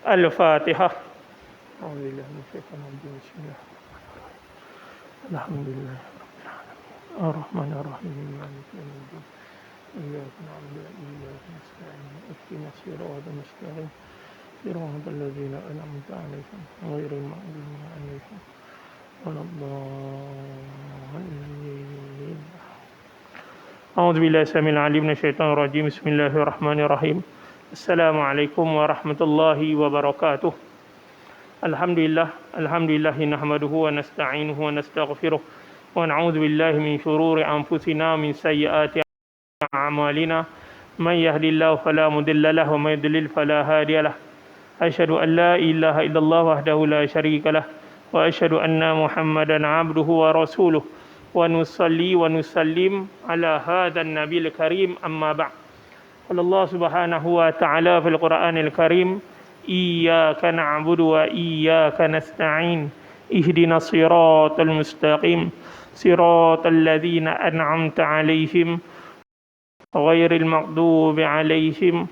Al-Fatihah. A'udzubillahi minasyaitonir rajim. Bismillahirrahmanirrahim. Alhamdulillah rabbil alamin. Ar-Rahmanir Rahim. Maliki yaumiddin. Iyyaka na'budu wa iyyaka nasta'in. Ihdinas siratal mustaqim. Siratal ladzina an'amta 'alaihim ghairil maghdubi 'alaihim waladdallin. A'udzubillahi samil 'alim minasyaitonir rajim. Bismillahirrahmanirrahim. Assalamualaikum warahmatullahi wabarakatuh. Alhamdulillah nahmaduhu wa nasta'inuhu wa nastaghfiruh wa na'udzu billahi min shururi anfusina min sayyiati a'malina may yahdihillahu fala mudilla lahu wa may yudlil fala hadiya lahu. Asyhadu an la ilaha illallah wahdahu la syarika lah wa asyhadu anna Muhammadan 'abduhu wa rasuluh wa nusalli wa nusallim ala hadzal nabiyil karim amma ba'd. Allah Subhanahu wa ta'ala fil Qur'anil Karim, iyyaka na'budu wa iyyaka nasta'in, ihdinas siratal mustaqim, siratal ladzina an'amta 'alaihim ghairil maghdubi 'alaihim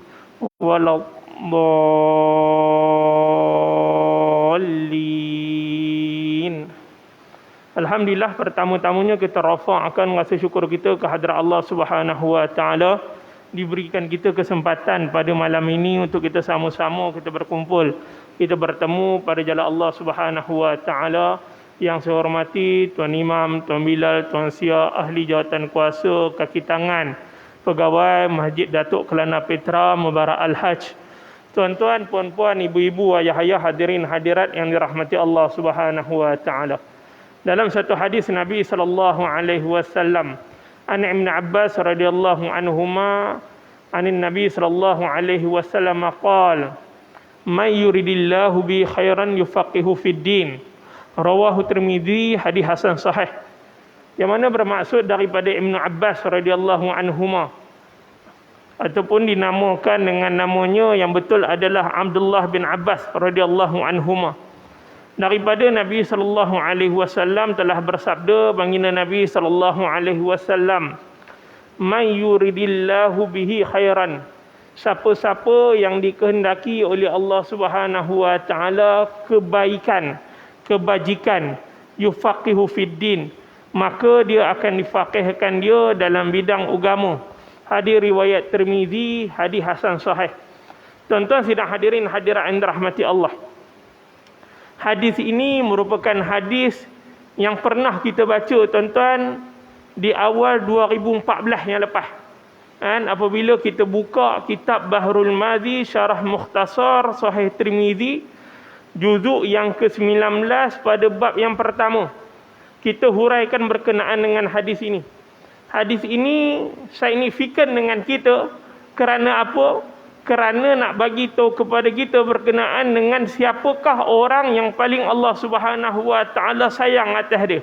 waladdallin. Alhamdulillah, pertama-tamanya kita rafa'kan rasa syukur kita ke hadrat Allah Subhanahu wa ta'ala, diberikan kita kesempatan pada malam ini untuk kita sama-sama kita berkumpul, kita bertemu pada jalan Allah Subhanahu wa ta'ala. Yang saya hormati Tuan Imam, Tuan Bilal, Tuan Sia, ahli jawatan kuasa, kaki tangan, pegawai Masjid Datuk Kelana Petra Mubarak Al-Hajj, tuan-tuan, puan-puan, ibu-ibu, ayah-ayah, hadirin hadirat yang dirahmati Allah Subhanahu wa ta'ala. Dalam satu hadis Nabi sallallahu alaihi wasallam, An Ibn Abbas radhiyallahu anhuma anin Nabi sallallahu alaihi wasallam qala may yuridillahu bi khairan yufaqihu fid din. Rawahu Tirmizi, hadis hasan sahih. Yang mana bermaksud daripada Ibn Abbas radhiyallahu anhuma, ataupun dinamakan dengan namanya yang betul adalah Abdullah bin Abbas radhiyallahu anhuma. Daripada Nabi sallallahu alaihi wasallam telah bersabda, baginda Nabi sallallahu alaihi wasallam, may yuridillahu bihi khairan, siapa-siapa yang dikehendaki oleh Allah Subhanahu wa taala kebaikan, kebajikan, yufaqihu fid din, maka dia akan difaqihkan dia dalam bidang agama. Hadis riwayat Tirmizi, hadis hasan sahih. Tuan-tuan sidang hadirin hadirat yang dirahmati Allah, hadis ini merupakan hadis yang pernah kita baca, tuan-tuan, di awal 2014 yang lepas. Dan apabila kita buka kitab Bahrul Madhi Syarah Mukhtasar Sahih Tirmizi, juzuk yang ke-19 pada bab yang pertama, kita huraikan berkenaan dengan hadis ini. Hadis ini signifikan dengan kita kerana apa? Kerana nak bagi tahu kepada kita berkenaan dengan siapakah orang yang paling Allah Subhanahu wa taala sayang atas dia.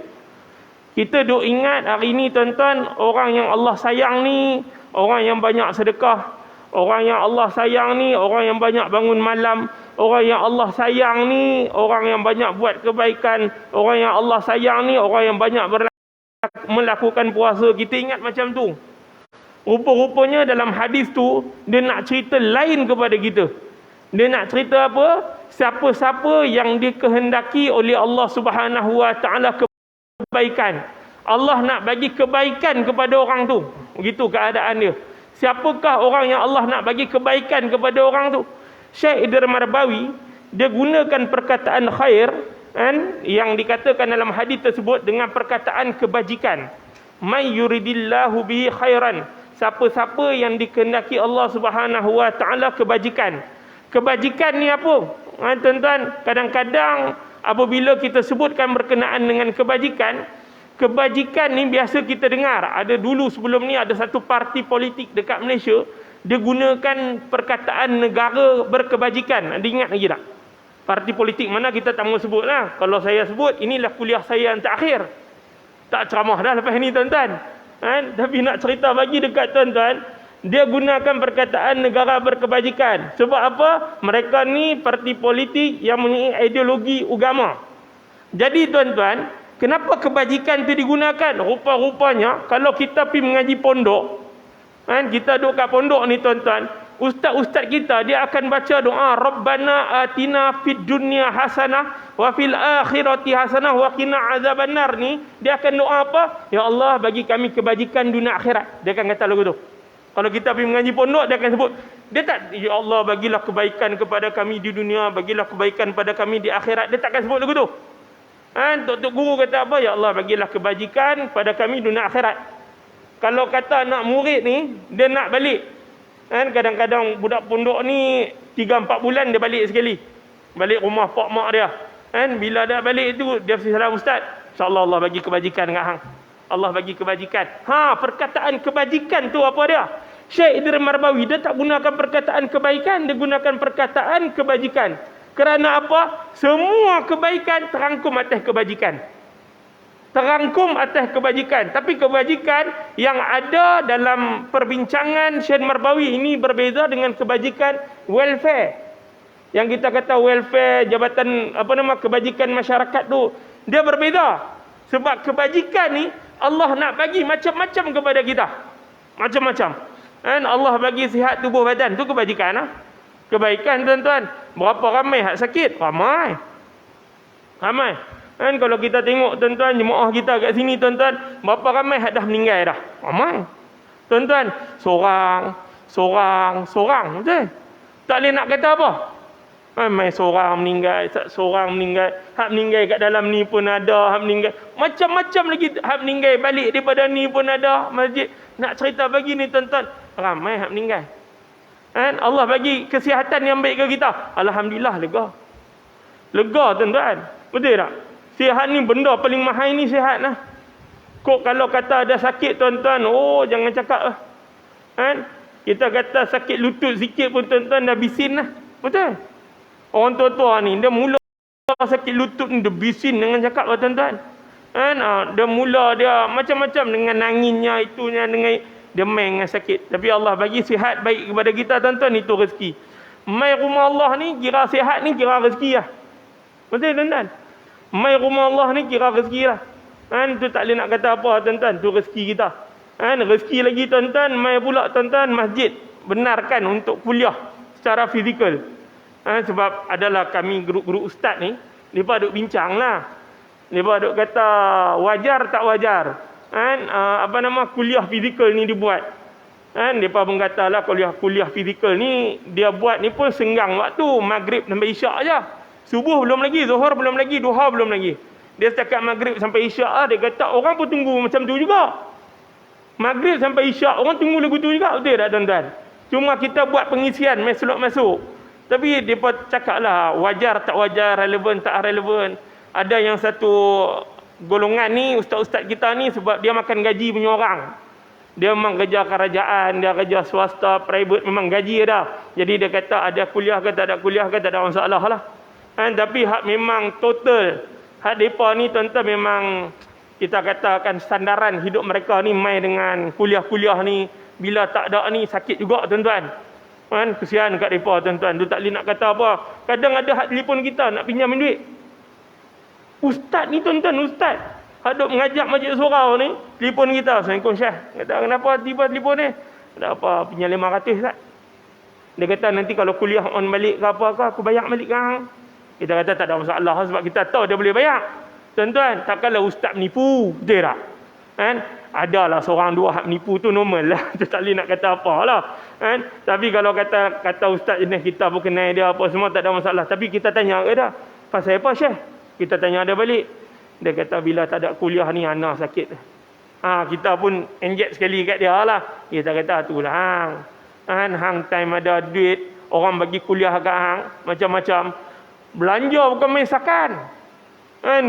Kita duk ingat hari ini, tuan-tuan, orang yang Allah sayang ni orang yang banyak sedekah, orang yang Allah sayang ni orang yang banyak bangun malam, orang yang Allah sayang ni orang yang banyak buat kebaikan, orang yang Allah sayang ni orang yang banyak melakukan puasa. Kita ingat macam tu. Rupa-rupanya dalam hadis tu dia nak cerita lain kepada kita. Dia nak cerita apa? Siapa-siapa yang dikehendaki oleh Allah Subhanahu wa taala kebaikan, Allah nak bagi kebaikan kepada orang tu. Begitu keadaan dia. Siapakah orang yang Allah nak bagi kebaikan kepada orang tu? Syekh Idris Marbawi dia gunakan perkataan khair, kan, yang dikatakan dalam hadis tersebut dengan perkataan kebajikan. May yuridillahu bihi khairan, siapa-siapa yang dikehendaki Allah Subhanahu wa taala kebajikan. Kebajikan ni apa? Tuan-tuan, kadang-kadang apabila kita sebutkan berkenaan dengan kebajikan, kebajikan ni biasa kita dengar. Ada dulu sebelum ni ada satu parti politik dekat Malaysia, dia gunakan perkataan negara berkebajikan. Anda ingat lagi tak? Parti politik mana kita tak mahu sebut lah. Kalau saya sebut, inilah kuliah saya yang terakhir. Tak ceramah dah lepas ni, tuan-tuan. Tapi nak cerita bagi dekat tuan-tuan, dia gunakan perkataan negara berkebajikan. Sebab apa? Mereka ni parti politik yang mempunyai ideologi agama. Jadi tuan-tuan, kenapa kebajikan itu digunakan? Rupa-rupanya kalau kita pergi mengaji pondok, kita duduk kat pondok ni, tuan-tuan, ustaz-ustaz kita dia akan baca doa Rabbana atina fid dunya hasanah wa fil akhirati hasanah wa qina azabannar ni, dia akan doa apa? Ya Allah bagi kami kebajikan dunia akhirat. Dia akan kata lagu tu. Kalau kita pergi mengaji pondok dia akan sebut, dia tak ya Allah bagilah kebaikan kepada kami di dunia, bagilah kebaikan pada kami di akhirat. Dia takkan sebut lagu tu. Tok guru kata apa? Ya Allah bagilah kebajikan pada kami dunia akhirat. Kalau kata nak murid ni dia nak balik, kadang-kadang budak pondok ni 3-4 bulan dia balik sekali, balik rumah pak mak dia, bila dah balik tu dia salam ustaz, insya-Allah Allah bagi kebajikan kat hang, Allah bagi kebajikan. Perkataan kebajikan tu apa dia? Syekh Idris Marbawi dia tak gunakan perkataan kebaikan, dia gunakan perkataan kebajikan. Kerana apa? Semua kebaikan terangkum atas kebajikan. Terangkum atas kebajikan. Tapi kebajikan yang ada dalam perbincangan Syekh Marbawi ini berbeza dengan kebajikan welfare. Yang kita kata welfare, jabatan kebajikan masyarakat tu, dia berbeza. Sebab kebajikan ni Allah nak bagi macam-macam kepada kita. Macam-macam. Allah bagi sihat tubuh badan, tu kebajikan. Kebaikan tuan-tuan. Berapa ramai hak sakit? Ramai. Kalau kita tengok tuan-tuan, jemaah kita kat sini tuan-tuan, berapa ramai hak dah meninggal dah? Ramai. Tuan-tuan, seorang, betul? Tak boleh nak kata apa? Ramai seorang meninggal, seorang meninggal, hak meninggal kat dalam ni pun ada, hak meninggal macam-macam lagi, hak meninggal balik daripada ni pun ada masjid. Nak cerita bagi ni tuan-tuan, ramai hak meninggal. Allah bagi kesihatan yang baik ke kita, alhamdulillah, lega tuan-tuan, betul tak? Sihat ni benda paling mahal ni, sihat lah. Kok kalau kata ada sakit tuan-tuan, jangan cakap lah. Kita kata sakit lutut sikit pun tuan-tuan dah bisin lah, betul? Orang tua-tua ni dia mula sakit lutut ni dia bisin dengan cakap lah tuan-tuan. Dia mula dia macam-macam dengan nanginnya, itunya, dengan dia main dengan sakit. Tapi Allah bagi sihat baik kepada kita tuan-tuan, itu rezeki. Mai rumah Allah ni kira sihat ni kira rezeki lah. Betul tuan-tuan? Mai rumah Allah ni kira rezeki lah. Tu tak boleh nak kata apa tuan-tuan, tu rezeki kita. Rezeki lagi tuan-tuan, mai pula tuan-tuan masjid benarkan untuk kuliah secara fizikal. Sebab adalah kami grup-grup ustaz ni, mereka duk bincang lah. Mereka duk kata wajar tak wajar kuliah fizikal ni dibuat. Mereka pun kata lah kuliah fizikal ni dia buat ni pun senggang waktu maghrib sampai isyak aja. Subuh belum lagi, zuhur belum lagi, duha belum lagi. Dia setakat maghrib sampai isyak dia kata orang pun tunggu macam tu juga. Maghrib sampai isyak orang tunggu lagu tu juga, betul tak tuan-tuan? Cuma kita buat pengisian masuk. Tapi mereka cakap lah wajar tak wajar, relevan tak relevan. Ada yang satu golongan ni, ustaz-ustaz kita ni, sebab dia makan gaji punya orang. Dia memang kerja kerajaan, dia kerja swasta, private, memang gaji dah. Jadi dia kata ada kuliah ke tak ada kuliah ke tak ada masalah lah. Tapi hak memang total. Hak mereka ni tuan-tuan memang kita katakan sandaran hidup mereka ni main dengan kuliah-kuliah ni. Bila tak ada ni sakit juga tuan-tuan. Kesian kat mereka tuan-tuan. Tu tak boleh nak kata apa. Kadang ada hak telefon kita nak pinjam duit. Ustaz ni tuan-tuan, ustaz hadap mengajak majlis surau ni, telefon kita, Assalamualaikum Syekh. Kata kenapa tiba telefon ni? Ada apa, pinjam 500 Ustaz. Dia kata nanti kalau kuliah on balik ke apa ke, aku bayar balik kan. Kita kata tak ada masalah sebab kita tahu dia boleh bayar. Tuan-tuan, takkanlah ustaz menipu, betul tak? Adalah seorang dua hak menipu tu normal lah. Tu tak boleh nak kata apa lah. Tapi kalau kata ustaz jenis kita pun kenal dia apa semua, tak ada masalah. Tapi kita tanya ke dah, pasal apa Syekh? Kita tanya dia balik. Dia kata bila tak ada kuliah ni anak sakit. Kita pun inject sekali kat dia lah. Kita kata tu lah hang time ada duit, orang bagi kuliah kat hang macam-macam. Belanja bukan main sakan.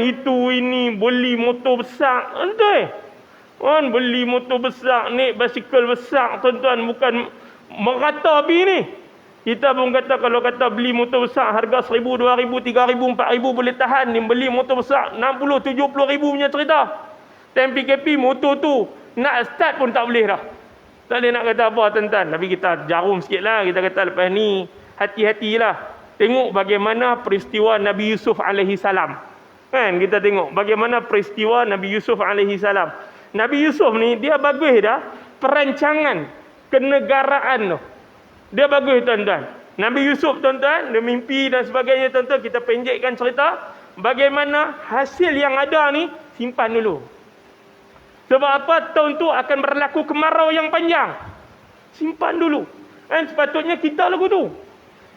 Itu ini beli motor besar. Beli motor besar, naik basikal besar tuan-tuan, bukan merata habis ni. Kita pun kata kalau kata beli motor besar harga 1,000, 2,000, 3,000, 4,000 boleh tahan. Ni beli motor besar 60, 70 ribu punya cerita. Time PKP motor tu nak start pun tak boleh dah. Tak boleh nak kata apa tuan-tuan. Tapi kita jarum sikit lah. Kita kata lepas ni hati-hatilah. Tengok bagaimana peristiwa Nabi Yusuf alaihi salam. Kita tengok bagaimana peristiwa Nabi Yusuf alaihi salam. Nabi Yusuf ni dia bagus dah perancangan kenegaraan tu. Dia bagus tuan-tuan. Nabi Yusuf tuan-tuan, dia mimpi dan sebagainya tuan-tuan, kita pendekkan cerita. Bagaimana hasil yang ada ni, simpan dulu. Sebab apa? Tahun tu akan berlaku kemarau yang panjang. Simpan dulu. Kan sepatutnya kita lagu tu.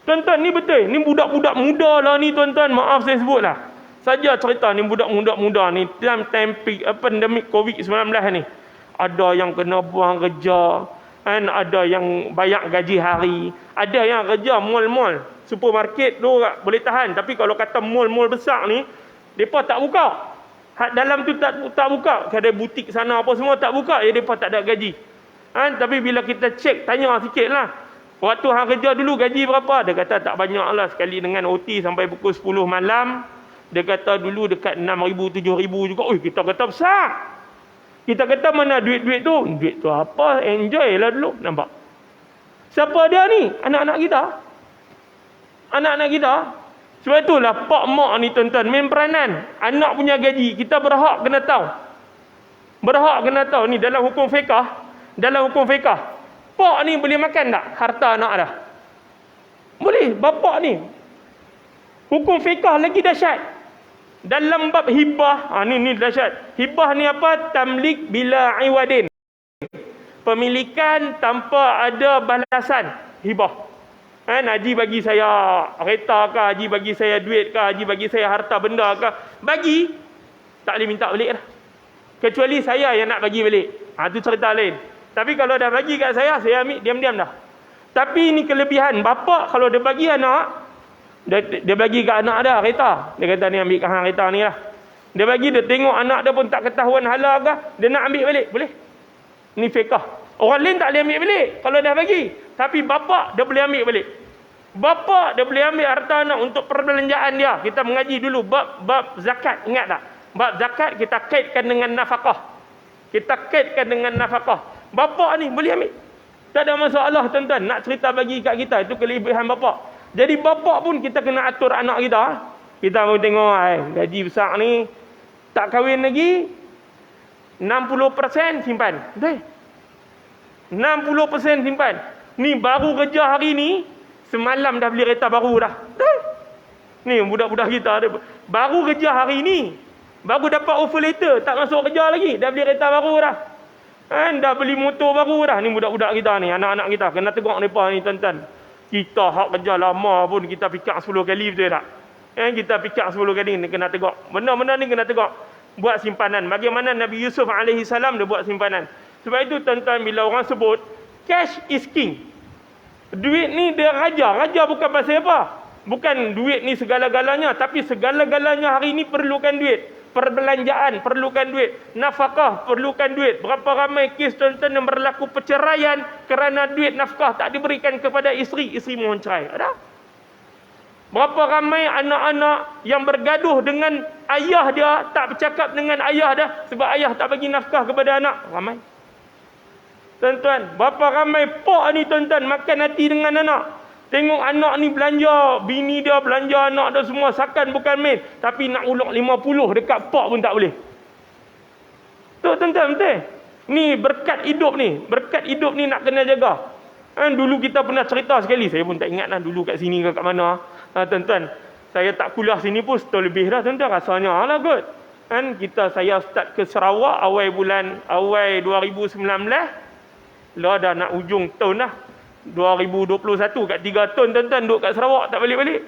Tuan-tuan, ni betul. Ni budak-budak muda lah ni tuan-tuan. Maaf saya sebut lah. Saja cerita ni budak-budak muda ni. Dalam time pandemik COVID-19 ni. Ada yang kena buang kerja. Kan ada yang bayar gaji hari. Ada yang kerja mall-mall. Supermarket tu boleh tahan. Tapi kalau kata mall-mall besar ni, mereka tak buka. Dalam tu tak buka. Ada butik sana apa semua tak buka. Ya mereka tak ada gaji. Kan? Tapi bila kita cek, tanya sikit lah. Waktu hang kerja dulu gaji berapa? Dia kata tak banyak lah. Sekali dengan OT sampai pukul 10 malam. Dia kata dulu dekat 6,000, 7,000 juga. Kita kata besar. Kita kata mana duit-duit tu? Duit tu apa? Enjoy lah dulu. Nampak? Siapa dia ni? Anak-anak kita. Anak-anak kita. Sebab itulah pak mak ni tuan-tuan. Main peranan. Anak punya gaji. Kita berhak kena tahu. Berhak kena tahu. Ni dalam hukum fiqah. Dalam hukum fiqah. Pak ni boleh makan tak? Harta anak dah. Boleh. Bapak ni. Hukum fiqah lagi dahsyat. Dalam bab hibah, ni dahsyat. Hibah ni apa? Tamlik bila iwadin. Pemilikan tanpa ada balasan. Hibah. Kan Haji bagi saya kereta ke, Haji bagi saya duit ke, Haji bagi saya harta benda ke. Bagi, tak boleh minta balik dah. Kecuali saya yang nak bagi balik. Itu cerita lain. Tapi kalau dah bagi kat saya ambil diam-diam dah. Tapi ni kelebihan. Bapak kalau dia bagi anak, dia bagi kat anak dia kereta. Dia kata ni ambil kahang kereta ni lah. Dia bagi, dia tengok anak dia pun tak ketahuan halal ke, dia nak ambil balik. Boleh. Ni fiqah. Orang lain tak boleh ambil balik kalau dah bagi. Tapi bapak dia boleh ambil balik. Bapak dia boleh ambil harta anak untuk perbelanjaan dia. Kita mengaji dulu bab zakat. Ingat tak? Bab zakat kita kaitkan dengan nafkah. Kita kaitkan dengan nafkah. Bapak ni boleh ambil. Tak ada masalah tuan-tuan. Nak cerita bagi kat kita. Itu kelebihan bapak. Jadi bapak pun kita kena atur anak kita. Kita pun tengok gaji besar ni. Tak kahwin lagi. 60% simpan. Betul? 60% simpan. Ni baru kerja hari ni. Semalam dah beli kereta baru dah. Betul? Ni budak-budak kita. Baru kerja hari ni. Baru dapat offer letter. Tak masuk kerja lagi. Dah beli kereta baru dah. Dah beli motor baru dah. Ni budak-budak kita ni. Anak-anak kita. Kena tengok mereka ni tuan-tuan. Kita hak kerja lama pun kita fikir 10 kali, betul tak? Kita fikir 10 kali ni kena tengok. Benda-benda ni kena tengok. Buat simpanan. Bagaimana Nabi Yusuf AS dia buat simpanan. Sebab itu tuan-tuan bila orang sebut cash is king. Duit ni dia raja. Raja bukan pasal apa? Bukan duit ni segala-galanya. Tapi segala-galanya hari ni perlukan duit. Perbelanjaan perlukan duit. Nafkah perlukan duit. Berapa ramai kes tuan-tuan yang berlaku perceraian kerana duit nafkah tak diberikan kepada isteri. Isteri mohon cerai. Ada? Berapa ramai anak-anak yang bergaduh dengan ayah dia, tak bercakap dengan ayah dia sebab ayah tak bagi nafkah kepada anak. Ramai. Tuan-tuan, berapa ramai pak ni tuan-tuan makan hati dengan anak. Tengok anak ni belanja, bini dia belanja, anak dia semua sakan bukan main. Tapi nak ulok 50 dekat pak pun tak boleh. Tu tuan-tuan, betul? Ni berkat hidup ni. Berkat hidup ni nak kena jaga. Dulu kita pernah cerita sekali. Saya pun tak ingat lah dulu kat sini ke kat mana. Tuan-tuan, saya tak kuliah sini pun setahun lebih dah tuan-tuan. Rasanya lah kot. Saya start ke Sarawak awal 2019. Lah dah nak ujung tahun dah. 2021 kat 3 tahun tuan-tuan duduk kat Sarawak tak balik-balik.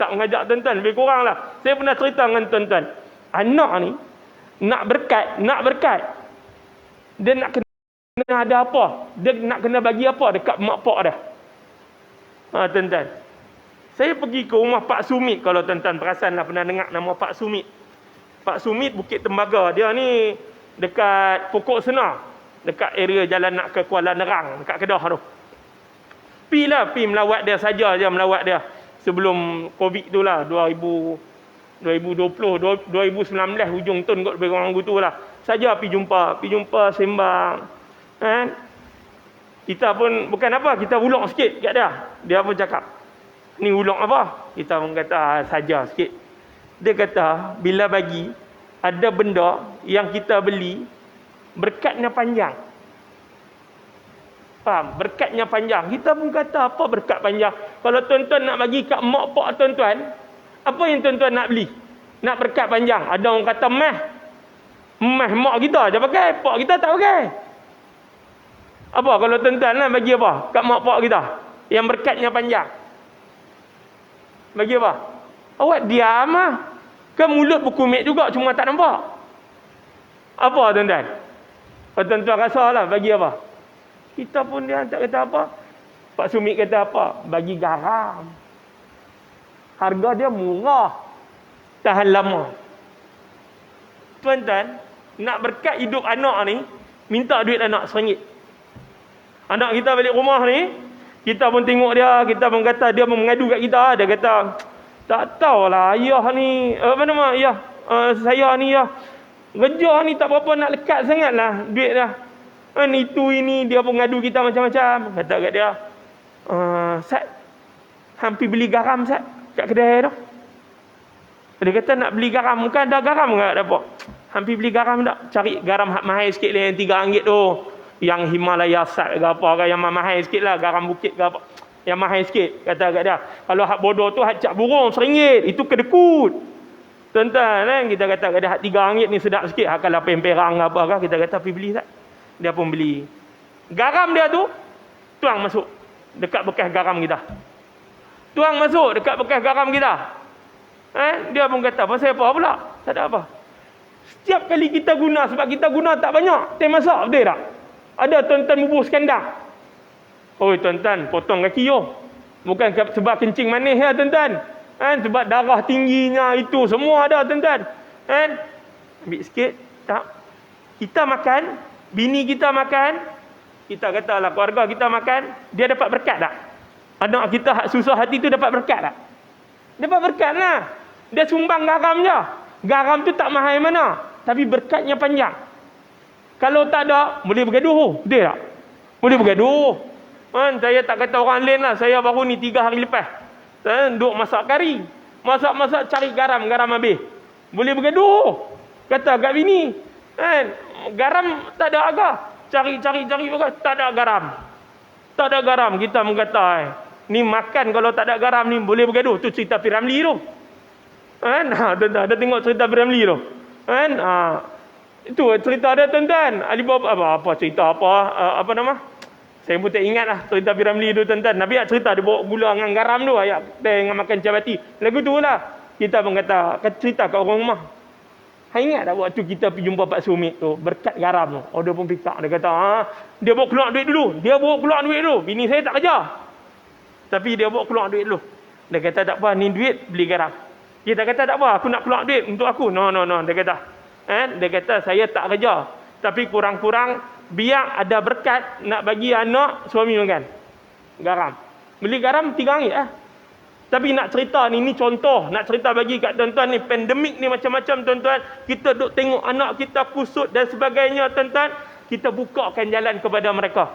Tak mengajak tuan-tuan, lebih kurang lah. Saya pernah cerita dengan tuan-tuan. Anak ni nak berkat. Dia nak kena ada apa? Dia nak kena bagi apa dekat mak pak dah. Tuan-tuan. Saya pergi ke rumah Pak Sumit, kalau tuan-tuan perasan lah pernah dengar nama Pak Sumit. Pak Sumit Bukit Tembaga. Dia ni dekat Pokok Senar. Dekat area jalan nak ke Kuala Nerang, dekat Kedah tu. Pi melawat dia saja je melawat dia. Sebelum Covid tu lah, 2020, 2019 hujung tahun kot lebih kurang gitu lah. Saja pi jumpa sembang. Kita pun bukan apa, kita ulok sikit kat dia. Dia pun cakap, ni ulok apa? Kita pun kata saja sikit. Dia kata bila bagi ada benda yang kita beli berkatnya panjang. Faham? Berkatnya panjang. Kita pun kata apa berkat panjang. Kalau tuan-tuan nak bagi kat mak pak tuan-tuan, apa yang tuan-tuan nak beli? Nak berkat panjang. Ada orang kata meh mak kita je pakai, pak kita tak pakai. Apa kalau tuan-tuan nak bagi apa kat mak pak kita yang berkatnya panjang? Bagi apa? Awak diam ah. Kan mulut berkumit juga cuma tak nampak. Apa tuan-tuan? Kalau tuan-tuan rasalah bagi apa? Kita pun dia tak kata apa. Pak Sumit kata apa? Bagi garam. Harga dia murah. Tahan lama. Tuan-tuan, nak berkat hidup anak ni, minta duit anak RM1. Anak kita balik rumah ni, kita pun tengok dia, kita pun kata, dia pun mengadu kat kita. Dia kata, tak tahulah ayah ni, saya ni kerja ni tak berapa nak lekat sangat lah duit dah. Itu ini dia pun ngadu kita macam-macam. Kata kat dia, Sat, hampir beli garam Sat kat kedai tu. Dia kata nak beli garam, bukan ada garam ke dapat? Hampir beli garam tak? Cari garam mahal sikit lah yang RM3 tu. Yang Himalaya Sat ke apa ke, yang mahal sikit lah, garam bukit ke apa. Yang mahal sikit, kata kat dia. Kalau hak bodoh tu hak cap burung RM1, itu kedekut. Tuan-tuan kan, kita kata kat dia hak RM3 ni sedap sikit. Hak kalau perang apa ke, kita kata pergi beli Sat. Dia pun beli. Garam dia tu tuang masuk dekat bekas garam kita. Tuang masuk dekat bekas garam kita. Dia pun kata, pasal apa pula? Tak ada apa. Setiap kali kita guna, sebab kita guna tak banyak, teh masak, betul tak? Ada tuan-tuan bubur skandar. Oi tuan-tuan, potong kaki yo. Bukan sebab kencing manis ya tuan-tuan. Sebab darah tingginya itu semua ada tuan-tuan. Ambil sikit, tak. Kita makan, bini kita makan, kita katalah keluarga kita makan, dia dapat berkat tak? Anak kita hak susah hati tu dapat berkat tak? Dapat berkat lah. Dia sumbang garam je. Garam tu tak mahal mana, tapi berkatnya panjang. Kalau tak ada, boleh bergaduh. Betul tak? Boleh bergaduh. Saya tak kata orang lain lah. Saya baru ni 3 hari lepas, saya duduk masak kari. Masak-masak cari garam habis. Boleh bergaduh. Kata kat bini, garam tak ada harga. Cari tak ada garam. Tak ada garam. Kita mengata, ni makan kalau tak ada garam ni boleh bergaduh. Tu cerita Piramli tu. Tuan-tuan ada tengok cerita Piramli tu. Itu cerita dia tuan-tuan. Alibaba apa cerita apa nama? Saya pun tak ingat lah cerita Piramli tu tuan-tuan. Nabi nak cerita dia bawa gula dengan garam tu, ayat dengan makan cabati. Lagu tu lah. Kita pun kata cerita kat orang rumah. Ingat tak waktu kita pergi jumpa Pak Sumit tu, berkat garam tu. Dia pun fikak. Dia kata, dia bawa keluar duit dulu. Bini saya tak kerja. Tapi dia bawa keluar duit dulu. Dia kata, tak apa, ni duit beli garam. Kita kata, tak apa, aku nak keluar duit untuk aku. No. Dia kata, dia kata, saya tak kerja. Tapi kurang-kurang, biar ada berkat nak bagi anak suami makan. Garam. Beli garam RM3 Tapi nak cerita ni contoh. Nak cerita bagi kat tuan-tuan ni. Pandemik ni macam-macam tuan-tuan. Kita duk tengok anak kita kusut dan sebagainya tuan-tuan. Kita bukakan jalan kepada mereka.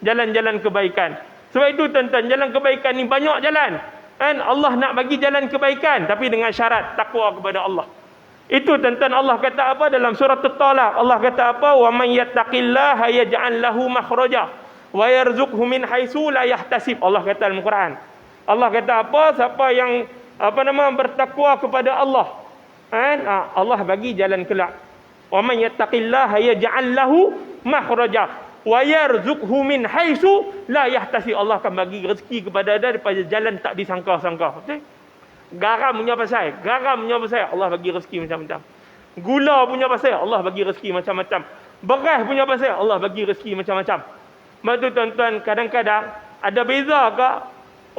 Jalan-jalan kebaikan. Sebab itu tuan-tuan, jalan kebaikan ni banyak jalan. Allah nak bagi jalan kebaikan. Tapi dengan syarat takwa kepada Allah. Itu tuan-tuan Allah kata apa dalam surah At-Talaq. Allah kata apa? Wa man yattaqillaha yaj'al lahu makhraja wa yarzuqhu min haitsu la yahtasib. Allah kata dalam Quran. Allah kata apa? Siapa yang bertakwa kepada Allah, Allah bagi jalan keluar. Wa man yattaqillaha yaj'al lahu makhraja wa yarzuqhu min haitsu la yahtasib. Allah akan bagi rezeki kepada dia daripada jalan tak disangka-sangka. Betul? Garam punya pasal, Allah bagi rezeki macam-macam. Gula punya pasal, Allah bagi rezeki macam-macam. Beras punya pasal, Allah bagi rezeki macam-macam. Sebab tu tuan-tuan, kadang-kadang ada beza ke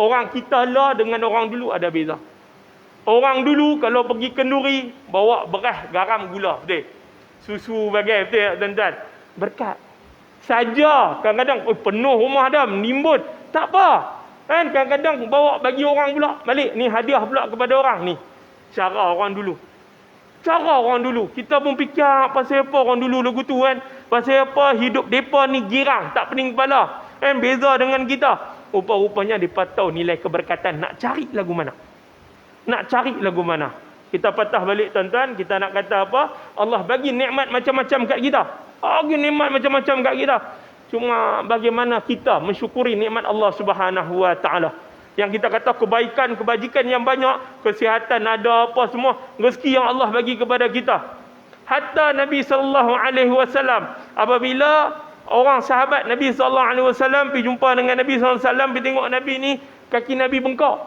orang kita lah dengan orang dulu? Ada beza. Orang dulu kalau pergi kenduri, bawa beras, garam, gula, betul? Susu bagai, betul tuan-tuan? Berkat. Saja kadang-kadang penuh rumah dah, menimbun. Tak apa. Kadang-kadang bawa bagi orang pula. Balik, ni hadiah pula kepada orang. Ni, cara orang dulu. Kita pun fikir pasal apa orang dulu lagu tu kan. Pasal apa hidup mereka ni girang, tak pening kepala. Beza dengan kita. Rupa-rupanya mereka tahu nilai keberkatan. Nak cari lagu mana. Kita patah balik tuan-tuan. Kita nak kata apa? Allah bagi nikmat macam-macam kat kita. Cuma bagaimana kita mensyukuri nikmat Allah Subhanahu Wa Taala. Yang kita kata kebaikan, kebajikan yang banyak, kesihatan ada apa semua, rezeki yang Allah bagi kepada kita. Hatta Nabi sallallahu alaihi wasallam apabila orang sahabat Nabi sallallahu alaihi wasallam pergi jumpa dengan Nabi sallallahu alaihi wasallam, pergi tengok Nabi ni, kaki Nabi bengkak.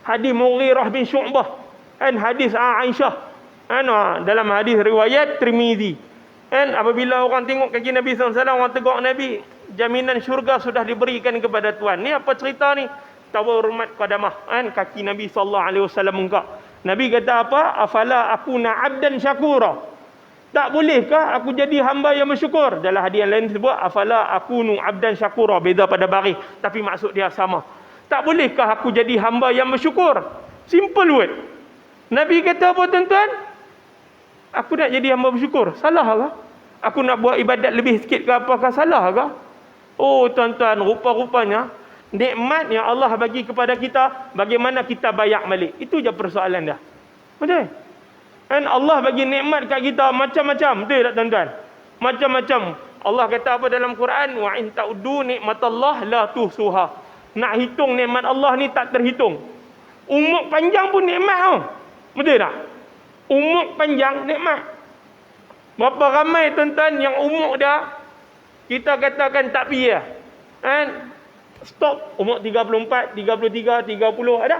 Hadis Mughirah bin Syu'bah, hadis Aisyah, dalam hadis riwayat Tirmizi. Apabila orang tengok kaki Nabi SAW, orang tegak Nabi, jaminan syurga sudah diberikan kepada Tuhan. Ni apa cerita ni? Tawarrumat qadamah, kaki Nabi SAW bengkak. Nabi kata apa? Afala akuna abdan syakura. Tak bolehkah aku jadi hamba yang bersyukur? Dalam hadis yang lain disebut afala akunu abdan syakura, beza pada baris, tapi maksud dia sama. Tak bolehkah aku jadi hamba yang bersyukur? Simple word. Nabi kata apa tuan-tuan? Aku nak jadi hamba bersyukur. Salah ke? Aku nak buat ibadat lebih sikit ke apakah salah ke? Oh tuan-tuan, rupa-rupanya nikmat yang Allah bagi kepada kita, bagaimana kita bayar balik. Itu je persoalan dah. Betul? Allah bagi nikmat kat kita macam-macam. Betul tak tuan-tuan? Macam-macam. Allah kata apa dalam Quran? Wa in ta'uddu nikmatallah la tuhsuha. Nak hitung nikmat Allah ni tak terhitung. Umur panjang pun nikmat tau. Betul tak? Umur panjang nikmat. Berapa ramai tuan-tuan yang umur dah kita katakan tak payah. Stop umur 34, 33, 30 ada.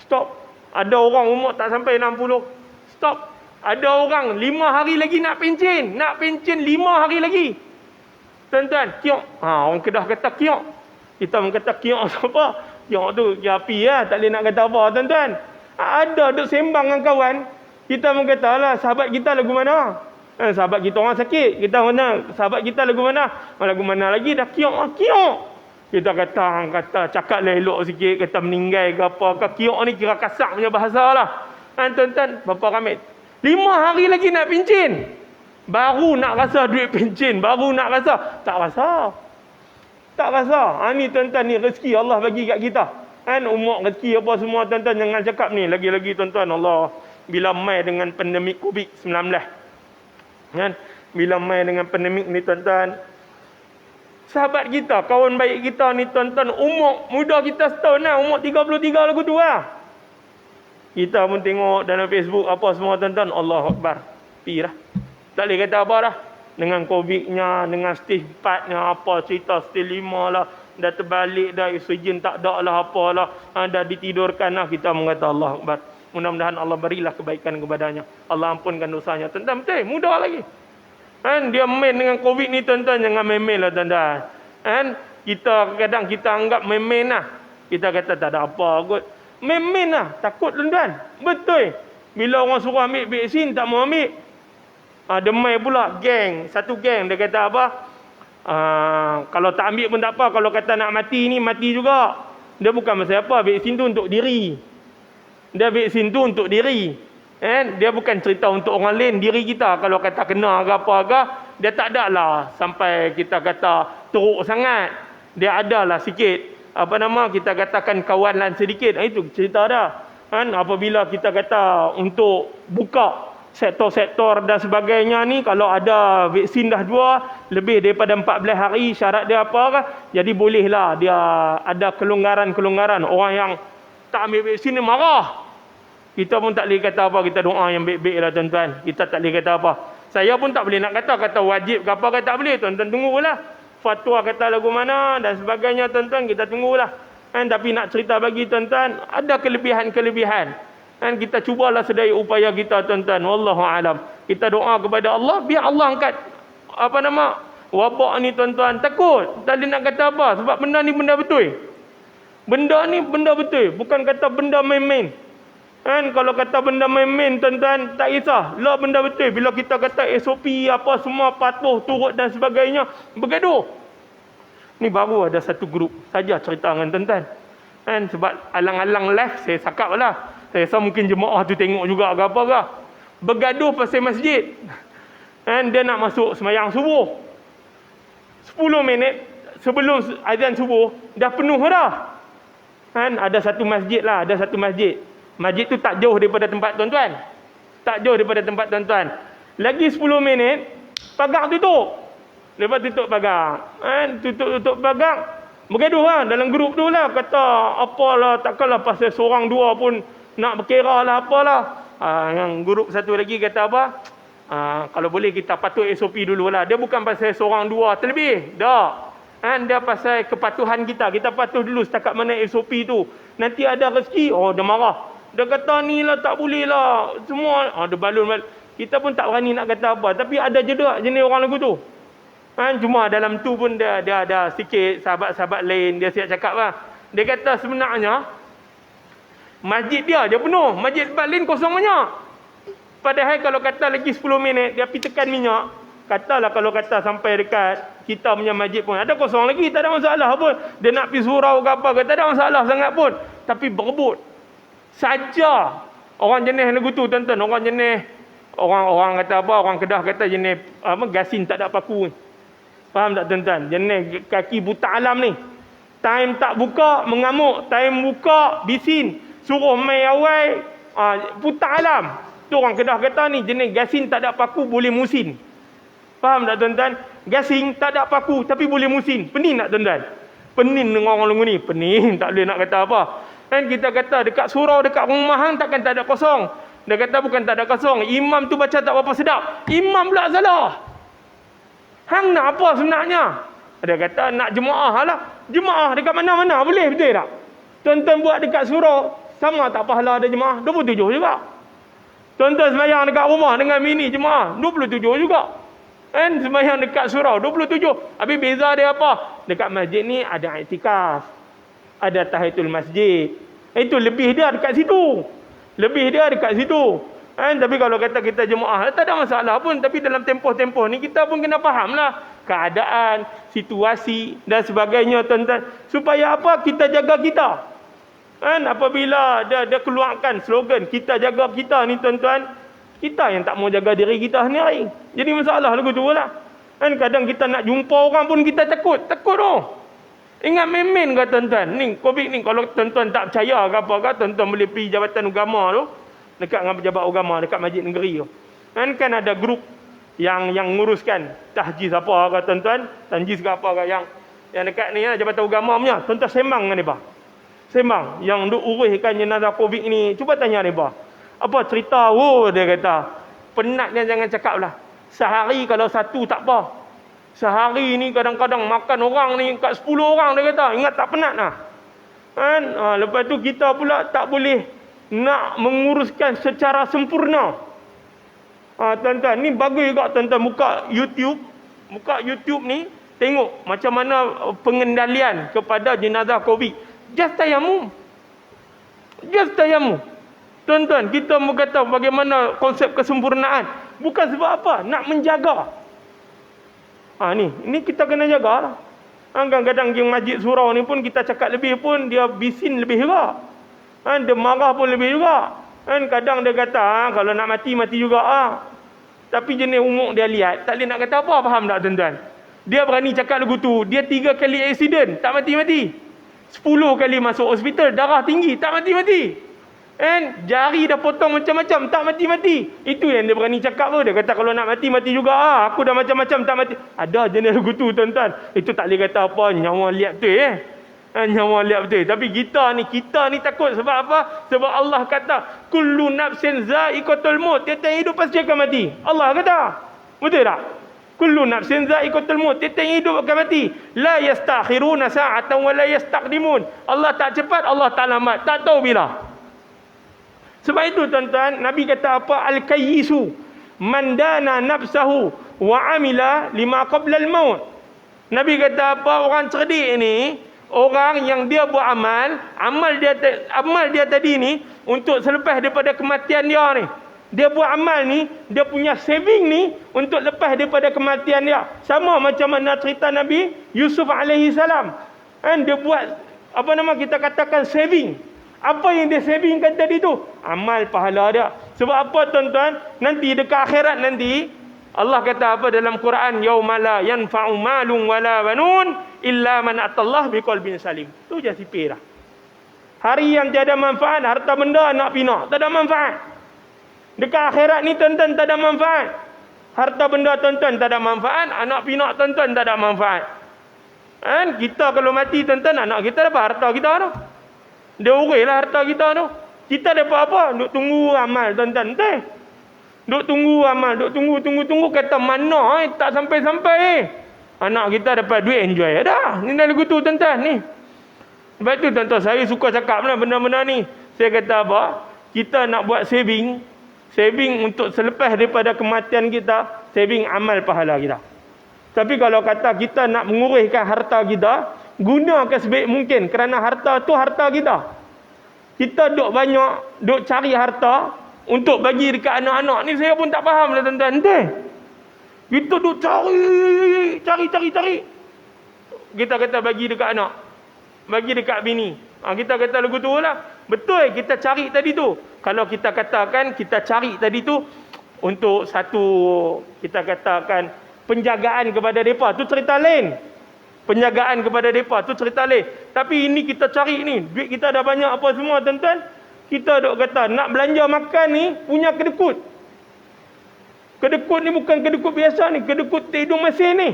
Stop. Ada orang umur tak sampai 60. Stop. Ada orang 5 hari lagi nak pencen. Nak pencen 5 hari lagi. Tuan-tuan, kiok. Orang Kedah kata kiok. Kita kata kiok apa? Kiok tu api lah. Tak boleh nak kata apa tuan-tuan. Ada duk sembang dengan kawan. Kita kata lah sahabat kita lagu mana? Sahabat kita orang sakit. Kita mana? Sahabat kita lagu mana? Lagu mana lagi? Dah kiok. Kiok. Kita kata cakap lah elok sikit. Kata meninggal ke apa ke. Kiok ni kira kasar punya bahasa lah. Tuan-tuan, berapa ramai? 5 hari lagi nak pencen. Baru nak rasa duit pencen. Baru nak rasa. Tak rasa. Tak rasa. Ni tuan-tuan, ni rezeki Allah bagi kat kita. Umur rezeki apa semua tuan-tuan jangan cakap ni. Lagi-lagi tuan-tuan, Allah bila mai dengan pandemik COVID-19. Bila mai dengan pandemik ni tuan-tuan, sahabat kita, kawan baik kita ni tuan-tuan, umur muda kita setahun lah, umur 33 lagu tu lah. Kita pun tengok dalam Facebook apa semua tuan-tuan, Allahu Akbar. Pi dah. Tak boleh kata apa dah. Dengan COVID-nya, dengan stage 4-nya, apa cerita stage 5 lah. Dah terbalik dah, oksigen tak ada lah, apalah. Dah ditidurkan lah. Kita mengata Allahu Akbar. Mudah-mudahan Allah berilah kebaikan kepadanya. Allah ampunkan dosanya. Tuan-tuan, betul, muda lagi. Dia main dengan COVID ni tuan-tuan, jangan main-main lah tuan-tuan. Kita kadang kita anggap main-main lah. Kita kata tak ada apa kot. Main-main lah. Takut tuan-tuan. Betul. Bila orang suruh ambil vaksin, tak mau ambil. Demai pula. Geng. Satu geng. Dia kata apa? Kalau tak ambil pun tak apa. Kalau kata nak mati ni, mati juga. Dia bukan masalah apa. Vaksin tu untuk diri. Dia vaksin tu untuk diri. Dia bukan cerita untuk orang lain. Diri kita. Kalau kata kena ke apa ke, dia tak ada lah sampai kita kata teruk sangat. Dia ada lah sikit. Kita katakan kawalan sedikit. Itu cerita dah. Apabila kita kata untuk buka sektor-sektor dan sebagainya ni, kalau ada vaksin dah 2 lebih daripada 14 hari, syarat dia apa ke? Jadi bolehlah dia ada kelonggaran-kelonggaran. Orang yang tak ambil vaksin ni marah. Kita pun tak boleh kata apa. Kita doa yang baik-baik lah tuan-tuan. Kita tak boleh kata apa. Saya pun tak boleh nak kata wajib ke apa ke, tak boleh. Tuan-tuan tunggulah. Fatwa kata lagu mana dan sebagainya tuan-tuan, kita tunggulah. Tapi nak cerita bagi tuan-tuan, ada kelebihan-kelebihan. Kita cubalah sedaya upaya kita tuan-tuan. Wallahu alam. Kita doa kepada Allah biar Allah angkat wabak ni tuan-tuan. Takut. Tak boleh nak kata apa sebab benda ni benda betul. Benda ni benda betul, bukan kata benda main-main. Kalau kata benda main-main tuan-tuan, tak kisah. Lah benda betul. Bila kita kata SOP apa semua patuh, turut dan sebagainya, bergaduh. Ni baru ada satu grup saja cerita dengan tuan-tuan. Sebab alang-alang live saya cakap lah. Saya rasa mungkin jemaah tu tengok juga ke apa ke. Bergaduh pasal masjid. Dia nak masuk semayang subuh. 10 minit sebelum azan subuh dah penuh dah. Ada satu masjid lah, ada satu masjid. Masjid tu tak jauh daripada tempat tuan-tuan. Tak jauh daripada tempat tuan-tuan. Lagi 10 minit, pagar tutup. Lepas tutup pagar. Tutup pagar. Bergaduh lah dalam grup tu lah. Kata apalah, takkanlah pasal seorang dua pun nak berkira lah apalah. Yang grup satu lagi kata apa? Kalau boleh kita patuh SOP dululah. Dia bukan pasal seorang dua terlebih. Tak. Dia pasal kepatuhan kita. Kita patuh dulu setakat mana SOP tu. Nanti ada rezeki, dia marah. Dia kata ni lah tak boleh lah. Semua, dia balun. Kita pun tak berani nak kata apa. Tapi ada je tak jenis orang lagu tu. Cuma dalam tu pun dia ada sikit sahabat-sahabat lain. Dia siap cakap lah. Dia kata sebenarnya, masjid dia penuh. Masjid tempat lain kosong banyak. Padahal kalau kata lagi 10 minit, dia pergi tekan minyak. Katalah kalau kata sampai dekat kita punya masjid pun ada kosong lagi, tak ada masalah pun. Dia nak pergi surau ke apa ke, tak ada masalah sangat pun. Tapi berebut. Saja orang jenis lagu tu, tuan-tuan. Orang jenis, orang kata apa, orang Kedah kata jenis gasin tak ada paku. Faham tak tuan-tuan? Jenis kaki buta alam ni. Time tak buka, mengamuk. Time buka, bisin. Suruh main awal, buta alam. Tu orang Kedah kata ni jenis gasin tak ada paku, boleh musin. Faham tak tuan-tuan? Gasing tak ada paku tapi boleh musin. Pening tak tuan-tuan? Pening dengan orang lagu ni. Pening, tak boleh nak kata apa. Kan kita kata dekat surau, dekat rumah hang takkan tak ada kosong. Dia kata bukan tak ada kosong. Imam tu baca tak berapa sedap. Imam pula salah. Hang nak apa sebenarnya? Dia kata nak jemaah lah. Jemaah dekat mana-mana boleh, betul tak? Tuan-tuan buat dekat surau, sama tak pahala ada jemaah? 27 juga. Tuan-tuan sembahyang dekat rumah dengan mini jemaah, 27 juga. Kan sembahyang dekat surau 27. Habis beza dia apa? Dekat masjid ni ada iktikaf. Ada tahiyatul masjid. Itu lebih dia dekat situ. Lebih dia dekat situ. Tapi kalau kata kita jemaah, tak ada masalah pun. Tapi dalam tempoh-tempoh ni kita pun kena fahamlah keadaan, situasi dan sebagainya tuan-tuan. Supaya apa? Kita jaga kita. Apabila dia keluarkan slogan kita jaga kita ni tuan-tuan, kita yang tak mau jaga diri kita sendiri. Jadi masalah lagu tu lah. Kadang kita nak jumpa orang pun kita takut. Takut tu. Ingat main-main ke tuan-tuan. Ni COVID ni kalau tuan-tuan tak percaya ke apa ke, tuan-tuan boleh pergi Jabatan Agama tu. Dekat dengan pejabat agama dekat Masjid Negeri tu. Kan ada grup yang nguruskan tahjiz apa ke tuan-tuan. Tahjiz ke apa ke yang dekat ni Jabatan Agama punya. Tuan-tuan sembang dengan mereka. Sembang. Yang duk uruskan jenazah COVID ni. Cuba tanya mereka. Apa cerita? Dia kata. Penat dia jangan cakap lah. Sehari kalau satu tak apa. Sehari ni kadang-kadang makan orang ni kat 10 orang dia kata. Ingat tak penat lah. Lepas tu kita pula tak boleh nak menguruskan secara sempurna. Tuan-tuan, ni bagus juga tuan-tuan buka YouTube. Buka YouTube ni. Tengok macam mana pengendalian kepada jenazah COVID. Just tayamum. Just tayamum. Tuan-tuan, kita berkata bagaimana konsep kesempurnaan. Bukan sebab apa? Nak menjaga. Ni kita kena jaga lah. Kadang-kadang yang masjid surau ni pun kita cakap lebih pun dia bisin lebih juga. Dia marah pun lebih juga. Kadang dia kata kalau nak mati, mati juga. Tapi jenis umur dia lihat, tak boleh nak kata apa. Faham tak tuan-tuan? Dia berani cakap lagu tu. Dia 3 kali aksiden, tak mati-mati. 10 kali masuk hospital, darah tinggi, tak mati-mati. Jari dah potong macam-macam, tak mati-mati. Itu yang dia berani cakap tu. Dia kata kalau nak mati, mati juga. Aku dah macam-macam, tak mati. Ada jenis lagu tu tuan-tuan. Itu tak boleh kata apa. Nyawa lihat betul nyawa lihat betul. Tapi kita ni takut. Sebab apa? Sebab Allah kata kullu nafsin za'iqatul maut. Tiap-tiap hidup pasti akan mati. Allah kata. Betul tak? Kullu nafsin za'iqatul maut. Tiap-tiap hidup akan mati. La yastakhiruna sa'atan wa la yastaqdimun. Allah tak cepat, Allah tak lambat. Tak tahu bila. Sebab itu tuan-tuan, Nabi kata apa? Al-kayyisu man dana nafsahu wa amila lima qabla al-maut. Nabi kata apa? Orang cerdik ni, orang yang dia buat amal dia tadi ni untuk selepas daripada kematian dia ni. Dia buat amal ni, dia punya saving ni untuk lepas daripada kematian dia. Sama macam mana cerita Nabi Yusuf alaihi salam. Dia buat kita katakan saving. Apa yang dia savingkan tadi tu? Amal pahala dia. Sebab apa tuan-tuan? Nanti dekat akhirat nanti, Allah kata apa dalam Quran? Yauma la yanfa'u malun wala banun illa man atallah biqalbin salim. Tu je sipir dah. Hari yang tiada manfaat, harta benda nak pinak. Tak ada manfaat. Dekat akhirat ni tuan-tuan tak ada manfaat. Harta benda tuan-tuan tak ada manfaat, anak pinak tuan-tuan tak ada manfaat. Kan? Kita kalau mati tuan-tuan, anak kita dapat harta kita tu. Dia urailah harta kita tu. Kita dapat apa? Duk tunggu amal tuan-tuan. Duk tunggu amal, duk tunggu kata mana tak sampai-sampai. Anak kita dapat duit, enjoy dah. Ni dah lagu tu tuan-tuan ni. Sebab tu tuan-tuan, saya suka cakap lah benda-benda ni. Saya kata apa? Kita nak buat saving untuk selepas daripada kematian kita, saving amal pahala kita. Tapi kalau kata kita nak menguruskan harta kita, gunakan sebaik mungkin, kerana harta tu harta kita. Kita duk banyak, duk cari harta untuk bagi dekat anak-anak ni, saya pun tak faham lah tuan-tuan. Kita duk cari. Kita kata bagi dekat anak, bagi dekat bini. Kita kata lagu tu lah. Betul kita cari tadi tu. Kalau kita katakan kita cari tadi tu untuk satu, kita katakan penjagaan kepada mereka, tu cerita lain. Penjagaan kepada mereka, tu cerita lain. Tapi ini kita cari ni, duit kita dah banyak apa semua tuan-tuan. Kita duk kata nak belanja makan ni punya kedekut. Kedekut ni bukan kedekut biasa ni, kedekut hidung masin ni.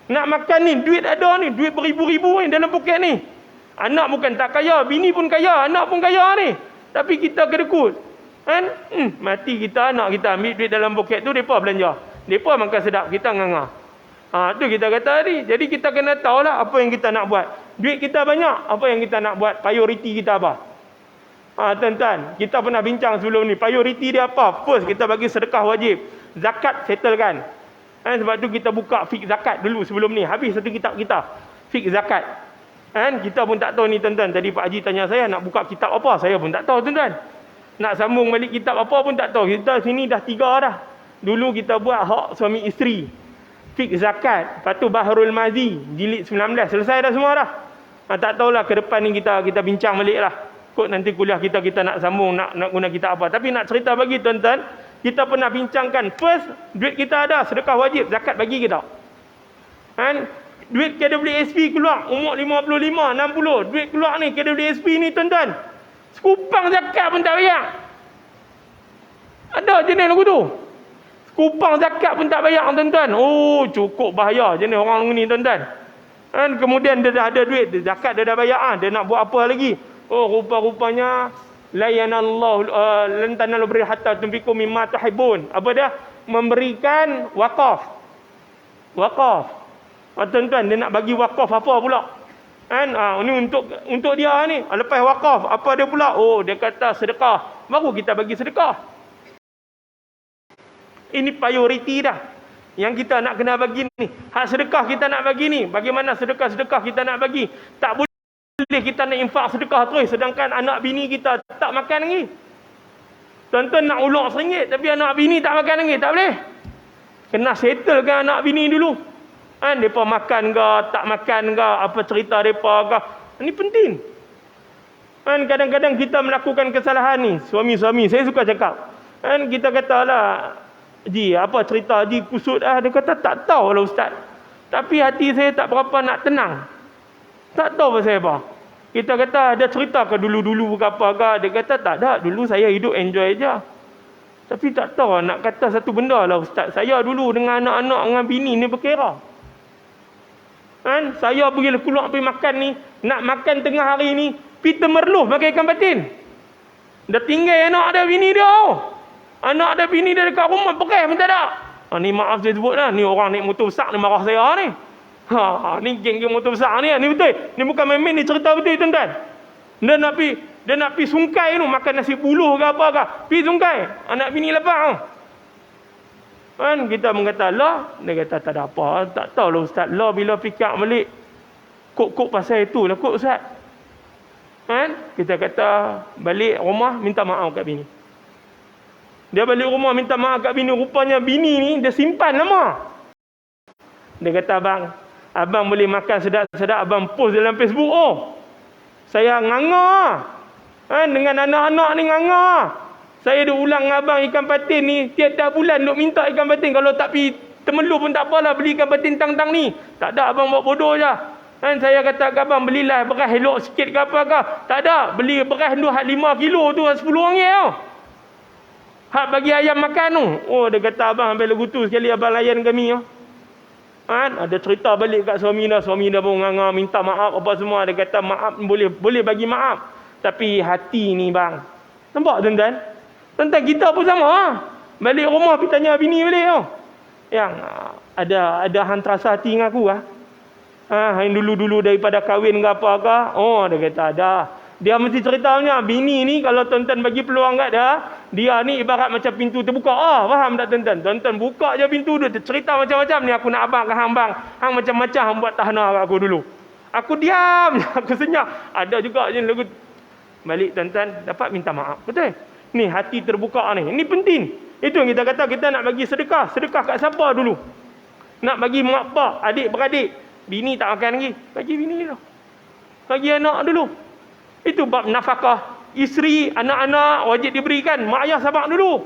Nak makan ni, duit ada ni, duit beribu-ribu ni dalam poket ni. Anak bukan tak kaya, bini pun kaya, anak pun kaya ni. Tapi kita kedekut. Kan? Mati kita, anak kita ambil duit dalam poket tu, mereka belanja. Mereka makan sedap, kita nganga. Tu kita kata tadi. Jadi kita kena tahulah apa yang kita nak buat. Duit kita banyak, apa yang kita nak buat? Prioriti kita apa? Tuan-tuan, kita pernah bincang sebelum ni. Prioriti dia apa? First, kita bagi sedekah wajib. Zakat, settlekan. Sebab tu kita buka fik zakat dulu sebelum ni. Habis satu kitab kita. Fik zakat. Kita pun tak tahu ni tuan-tuan. Tadi Pak Haji tanya saya nak buka kitab apa. Saya pun tak tahu tuan-tuan. Nak sambung balik kitab apa pun tak tahu. Kita sini dah 3 dah. Dulu kita buat hak suami isteri. Fik zakat. Lepas tu Bahrul Mazi. Jilid 19. Selesai dah semua dah. Tak tahulah ke depan ni kita bincang balik lah. Kot nanti kuliah kita nak sambung. Nak guna kitab apa. Tapi nak cerita bagi tuan-tuan. Kita pernah bincangkan. First, duit kita ada. Sedekah wajib. Zakat bagi kita. Duit KWSP keluar umur 55, 60. Duit keluar ni KWSP ni tuan-tuan. Sekupang zakat pun tak bayar. Ada jenis lagu tu. Sekupang zakat pun tak bayar tuan-tuan. Oh, cukup bahaya jenis orang ni tuan-tuan. Kemudian dia dah ada duit, zakat dia dah bayar. Dia nak buat apa lagi? Oh, rupa-rupanya la yanallahu lan tanalu birra hatta tunfiqu mimma tuhibbun. Apa dia? Memberikan wakaf. Tuan-tuan, dia nak bagi wakaf apa pula? Ini untuk dia ni. Lepas wakaf, apa dia pula? Oh, dia kata sedekah. Baru kita bagi sedekah. Ini prioriti dah. Yang kita nak kena bagi ni. Hak sedekah kita nak bagi ni. Bagaimana sedekah-sedekah kita nak bagi? Tak boleh kita nak infak sedekah terus. Sedangkan anak bini kita tak makan lagi. Tuan-tuan nak ulok RM1, tapi anak bini tak makan lagi. Tak boleh. Kena settlekan anak bini dulu. Mereka makan ke, tak makan ke, apa cerita mereka ke. Ini penting. Kadang-kadang kita melakukan kesalahan ni. Suami-suami, saya suka cakap. Kita katalah, Ji, apa cerita Ji kusut? Dia kata, tak tahu lah Ustaz. Tapi hati saya tak berapa nak tenang. Tak tahu pasal apa. Kita kata, ada cerita ke dulu-dulu ke apa ke? Dia kata, tak ada. Dulu saya hidup enjoy je. Tapi tak tahu nak kata satu benda lah Ustaz. Saya dulu dengan anak-anak, dengan bini ni berkira. Saya pergi keluar pergi makan ni, nak makan tengah hari ni, pergi temerluh pakai ikan patin. Dah tinggal anak ada bini dia. Anak ada bini dia dekat rumah, beres pun tak ada. Ni maaf saya sebut lah, ni orang naik motor besar ni marah saya ni. Ni geng-geng motor besar ni betul. Ni bukan main-main, ni cerita betul tuan-tuan. Dia nak pergi sungkai tu, makan nasi puluh ke apa ke. Pergi sungkai, anak bini lapar. Kita mengata lah, dia kata tak ada apa, tak tahu lah Ustaz. Lah bila fikir balik, kok pasal itu lah kok Ustaz. Kita kata balik rumah minta maaf kat bini. Dia balik rumah minta maaf kat bini. Rupanya bini ni dia simpan lama. Dia kata abang boleh makan sedap-sedap, abang post dalam Facebook. Oh, saya nganga. Dengan anak-anak ni nganga. Saya dah ulang dengan abang ikan patin ni. Tiap-tiap bulan duk minta ikan patin. Kalau tak pergi temeluh pun tak apalah. Beli ikan patin tang-tang ni. Tak ada, abang buat bodoh je. Saya kata ke abang, belilah beras elok sikit ke apa ke. Tak ada. Beli beras tu 5 kilo tu RM10 tau. Hak bagi ayam makan tu. Oh, dia kata abang ambil lagu tu sekali abang layan kami. Kan? Ada cerita balik kat suami dah pun nganga minta maaf apa semua. Dia kata maaf boleh bagi maaf. Tapi hati ni bang. Nampak tuan-tuan? Tuan-tuan kita pun sama. Balik rumah pergi tanya bini balik tu. Yang ada hang terasa hati dengan aku yang dulu-dulu daripada kahwin ke apa ke. Oh, dia kata ada. Dia mesti ceritanya bini ni kalau tuan-tuan bagi peluang kat dia ni ibarat macam pintu terbuka. Faham tak tuan-tuan? Tuan-tuan buka je pintu dia cerita macam-macam ni aku nak abang ke hang bang. Hang macam-macam hang buat tahna kat aku dulu. Aku diam, aku senyap. Ada juga je lagu balik tuan-tuan dapat minta maaf. Betul? Ni hati terbuka ni. Ini penting. Itu yang kita kata kita nak bagi sedekah. Sedekah kat siapa dulu? Nak bagi mak pak, adik beradik. Bini tak makan lagi. Bagi bini dulu. Bagi anak dulu. Itu bab nafkah. Isteri, anak-anak wajib diberikan. Mak ayah sabar dulu.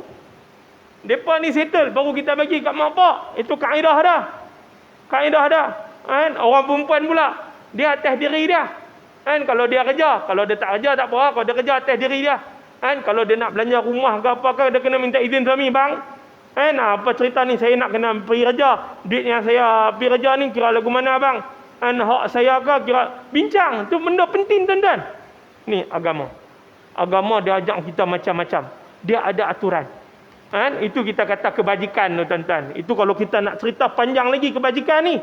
Mereka ni settle. Baru kita bagi kat mak pak. Itu kaedah dah. Kaedah dah. Kan? Orang perempuan pula. Dia atas diri dia. Kan? Kalau dia kerja. Kalau dia tak kerja tak apa. Kalau dia kerja atas diri dia. Kan? Kalau dia nak belanja rumah ke apa ke. Dia kena minta izin suami. Bang. Kan? Apa cerita ni. Saya nak kena pergi kerja. Duit yang saya pergi kerja ni kira lagu mana bang. Kan? Hak saya ke kira. Bincang. Itu benda penting tuan-tuan. Ni agama. Agama dia ajak kita macam-macam. Dia ada aturan. Kan? Itu kita kata kebajikan tuan-tuan. Itu kalau kita nak cerita panjang lagi kebajikan ni.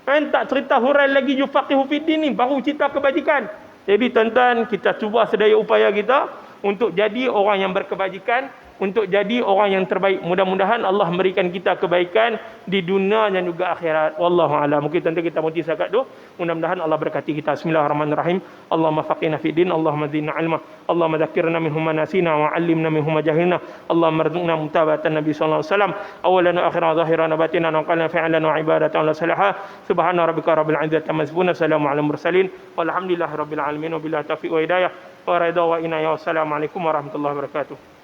Kan? Tak cerita hurai lagi yufaqihu fiddin ni. Baru cerita kebajikan. Jadi tuan-tuan kita cuba sedaya upaya kita. Untuk jadi orang yang berkebajikan. Untuk jadi orang yang terbaik. Mudah-mudahan Allah memberikan kita kebaikan. Di dunia dan juga akhirat. Wallahu'alam. Mungkin tuan-tuan kita berhenti sakat tu. Mudah-mudahan Allah berkati kita. Bismillahirrahmanirrahim. Allahumma faqina fiddin. Allahumma zidna ilma. Allahumma dzakirna minhum ma nasina. Wa allimna minhum ma jahilna. Allahumma rzuqna mutabatan Nabi sallallahu alaihi wasallam. Awalan wa akhiran zahiran wa batinan. Wa qalna fi'lan wa ibadatan la salaha. Subhana rabbika rabbil izzati amma yasifun. Assalamu ala mursalin. Walhamdulillahi rabbil alamin. Wabillahi taufiq wa hidayah. Wa ridha wa inayah. Wassalamualaikum warahmatullahi wabarakatuh.